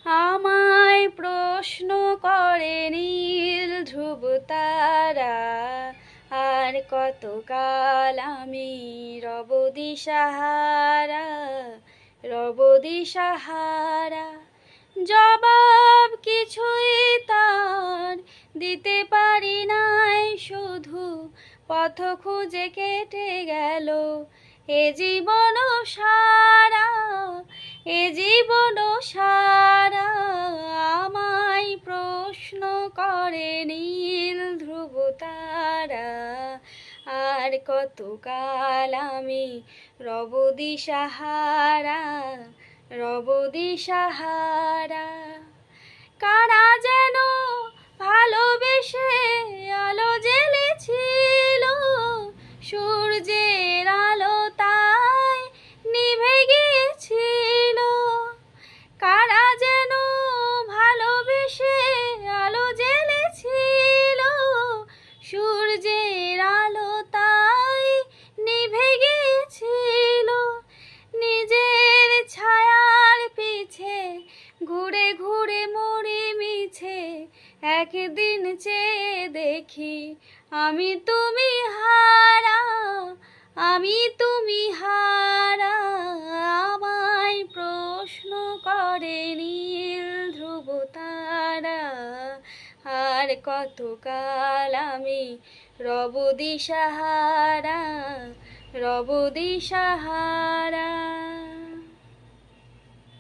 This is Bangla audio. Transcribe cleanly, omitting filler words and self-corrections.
আমায় প্রশ্ন করে নীল ধ্রুব তারা, আর কতকাল আমি রব দিশাহারা, রব দিশাহারা। জবাব কিছুই তার দিতে পারি নাই, শুধু পথ খুঁজে কেটে গেল এ জীবন সারা, এ জীবন সারা। আমায় প্রশ্ন করে নীল ধ্রুব তারা, আর কতকাল আমি রব দিশাহারা, রব দিশাহারা। কারা যেন ভালোবেসে আলো জ্বেলেছিল, সূর্যের আলো তাই নিভে গিয়েছিল। কারা যেন ভালোবেসে আলো জ্বেলেছিল, সূর্যের আলো তাই নিভে গিয়েছিল। নিজের ছায়ার পিছে ঘুরে ঘুরে মরি মিছে, একদিন চেয়ে দেখি আমি তুমি হারা, আমি তুমি হারা। আমায় প্রশ্ন করে নীল ধ্রুব তারা, আর কতকাল আমি রব দিশাহারা, রব দিশাহারা।